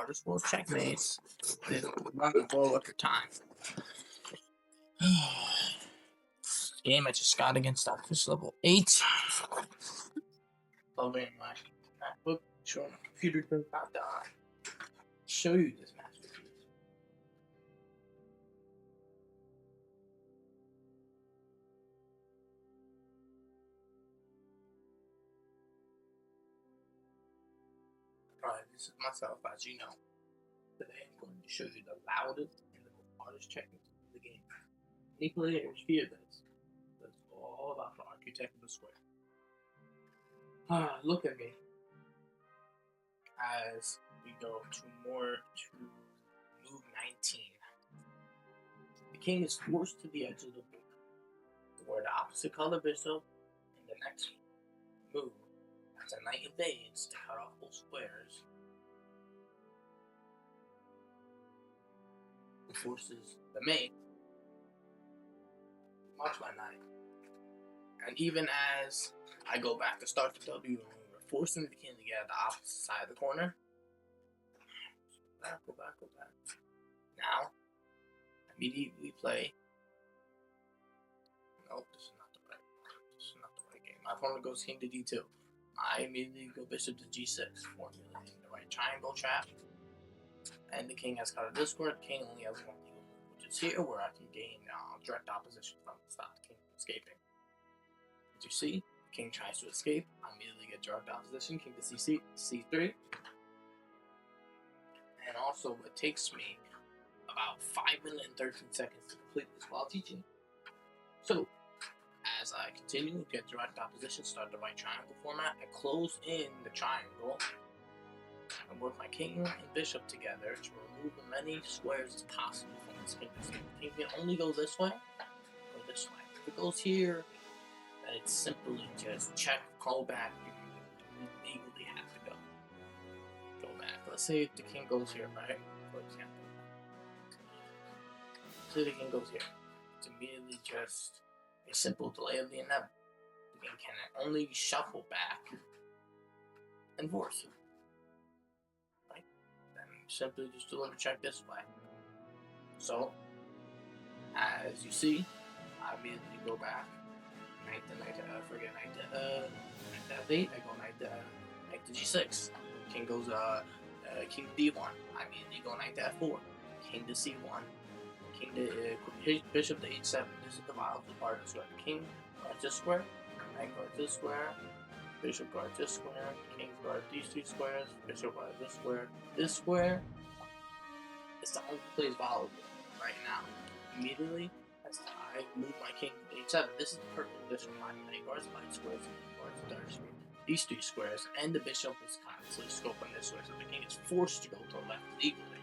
just will checkmates. They run the ball at the time. Game I just got against Stockfish Level 8. Loving my MacBook. Sure, my computer's been about to show you this masterpiece. Alright, this is myself, as you know. Today I'm going to show you the loudest and the hardest checkmates in the game. Any players fear this. That's all about the architect of the square. Look at me. As we go to move 19. The king is forced to the edge of the board. Where the opposite color bishop in the next move, as a knight invades to cut off both squares, and forces the mate watch my knight. And even as I go back to start the W, we're forcing the king to get at the opposite side of the corner. Go back. Now, immediately play. Nope, this is not the right game. My opponent goes king to d2. I immediately go bishop to g6, formulating the right triangle trap. And the king has cut a discord. The king only has one legal move, which is here, where I can gain direct opposition from the stop the king from escaping. As you see, the king tries to escape. I immediately get direct opposition. King to c3. And also, it takes me about 5 minutes and 13 seconds to complete this while teaching. So, as I continue to get direct opposition, start the right triangle format, I close in the triangle and work my king and bishop together to remove as many squares as possible from this king. The king can only go this way or this way. If it goes here, then it's simply just check, call back. You legally have to go back. Let's say if the king goes here, right? For example. So the king goes here. It's immediately just a simple delay of the inevitable. The king can only shuffle back and force it. Right? Then simply just deliver check this way. So, as you see, I immediately go back. Knight to f8. I go knight to g6. King goes king to d1. I immediately go knight to f4. King to c1. King to bishop to h7. This is the volatile part of the square. King guards this square. Knight guards this square. Bishop guards this square. King guards these three squares. Bishop guards this square. This square is the only place volatile right now. Immediately, as I move my king to h7, this is the perfect position. My knight guards the light squares. King guards the dark square. These three squares, and the bishop is constantly scoping this way, so the king is forced to go to the left legally.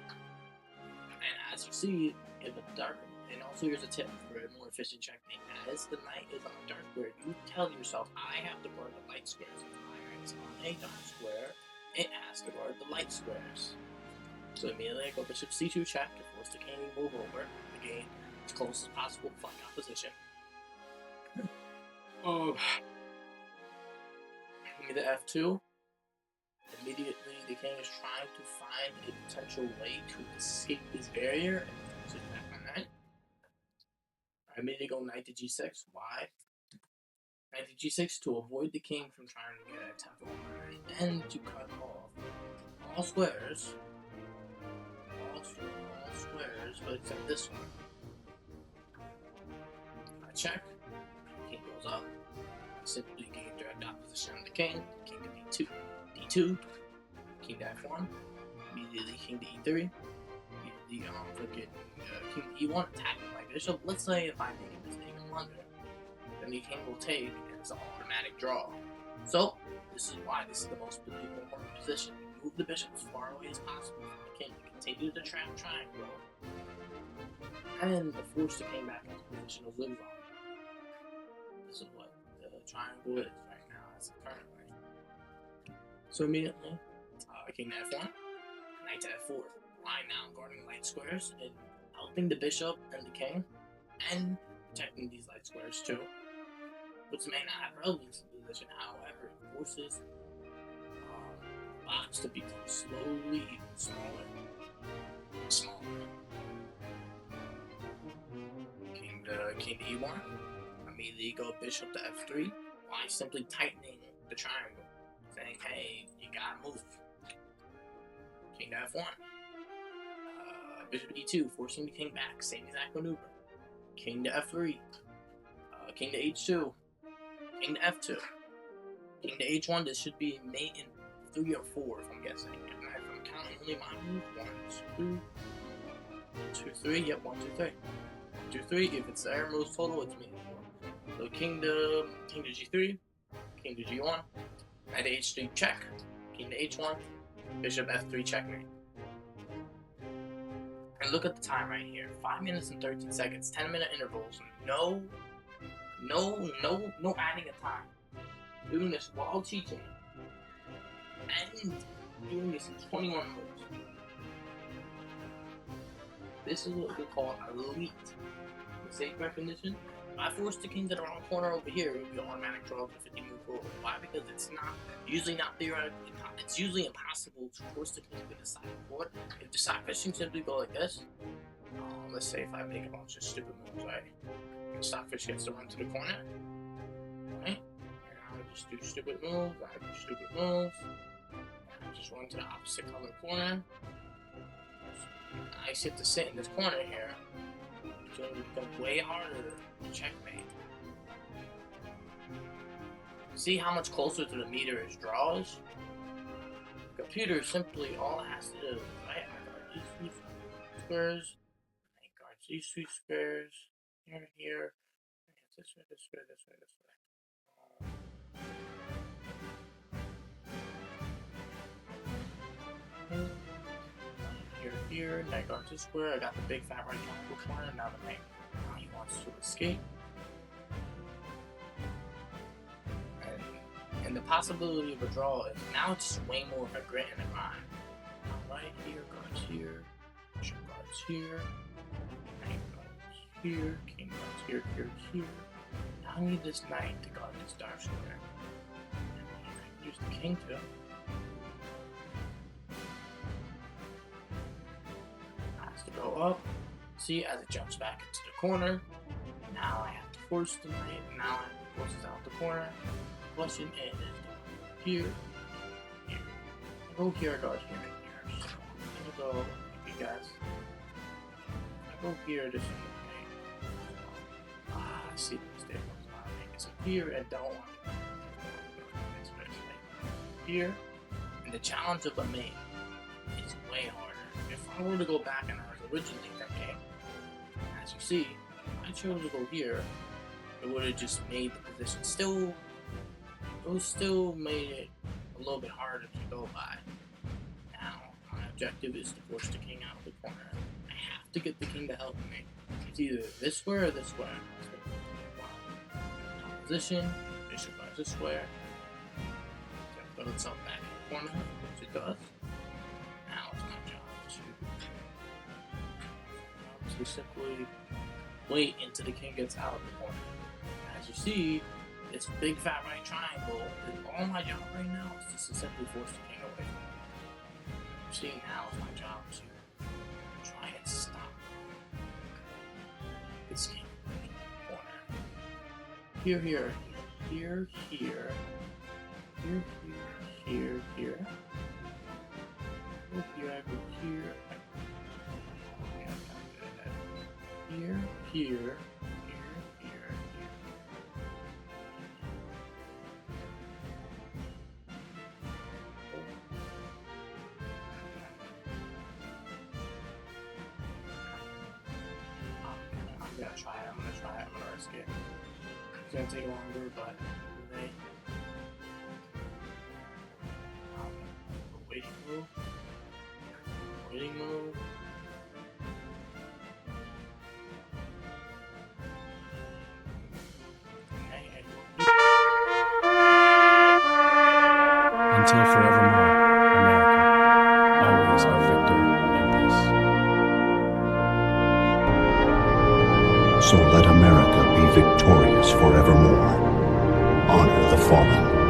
And as you see, in the dark, and also here's a tip for a more efficient checkmate. As the knight is on a dark square, you tell yourself, I have to guard the light squares. If my knight's on a dark square, it has to guard the light squares. So immediately I go bishop c2 check to force the king to move over the game as close as possible to flank opposition. Give me the f2. Immediately, the king is trying to find a potential way to escape this barrier and force it back on knight. I immediately go knight to g6. Why? Knight to g6 to avoid the king from trying to get an attack on my knight and to cut off all squares, but except this one. I check. King goes up. I simply gain direct opposition on the king. King to d2. d2. King to f1. Immediately king to e3. Immediately king to e1, attacking my bishop. Let's say if I make a mistake and blunder, then the king will take, and it's an automatic draw. So, this is why this is the most important position. Move the bishop as far away as possible from the king to continue the trap triangle, and force the king back into position of live on. This is what the triangle is right now as of currently. So immediately, king to f1, knight to f4. Why now? Guarding light squares and helping the bishop and the king, and protecting these light squares too, which may not have relevance in the position. However, it forces box to become slowly even smaller. King to E1. Immediately go bishop to F3. Why? Simply tightening the triangle, saying, hey, you gotta move. King to F1. Bishop E2, forcing the king back. Same exact maneuver. King to F3. King to H2. King to F2. King to H1. This should be mate in 3 or 4, if I'm guessing. If I'm counting only my move. 1, 2, 2, 3. Yep, 1, 2, 3. 1, 2, 3. If it's the air moves total, it's me. So king to G3. King to G1. Knight to H3 check. King to H1. Bishop F3 checkmate. And look at the time right here. 5 minutes and 13 seconds. 10-minute intervals. No adding a time. Doing this while teaching. And doing this in 21 moves. This is what we call elite. Mistake recognition. If I force the king to the wrong corner over here, it would be an automatic draw to 50 move forward. Why? Because it's usually not theoretically, it's usually impossible to force the king to the side forward. If the side fishing simply go like this, let's say if I make a bunch of stupid moves, right? And Stockfish gets to run to the corner, right? And I just do stupid moves, I just run to the opposite color corner. I have to sit in this corner here. It's going to become way harder to checkmate. See how much closer to the meter his draw is? The computer simply all it has to do is right guard these 3 squares, right guard these 3 squares, here, this way. Here, knight guards this square. I got the big fat right triangle corner. Now the knight he wants to escape. And the possibility of a draw is now it's way more of a grit and a grind. Right here, guards here, bishop guards here, knight guards here, king guards here. Now I need this knight to guard this dark square. And I can use the king to. Go up, see as it jumps back into the corner. Now I have to force the knight. Now it forces out the corner. Question is, here. I go here, guard here, and here. So I'm gonna go, if you guys. I go here, this is okay. I see the mistake I was not making. So here, and don't want to here. And the challenge of a mate is way harder. If I were to go back and I was originally thinking, as you see, if I chose to go here, it would have just made the position still made it a little bit harder to go by. Now, my objective is to force the king out of the corner. I have to get the king to help me. It's either this square or this square. Position, bishop guards this square. Put itself back in the corner, which it does. Now it's my job to simply wait until the king gets out of the corner. As you see, this big fat right triangle, all my job right now is to simply force the king away from me. See, now it's my job to try and stop this king in the corner. Here. Here. Here. I'm gonna try it. I'm gonna risk it. It's gonna take longer, but today. Waiting move. Until forevermore, America, always our victor in peace. So let America be victorious forevermore. Honor the fallen.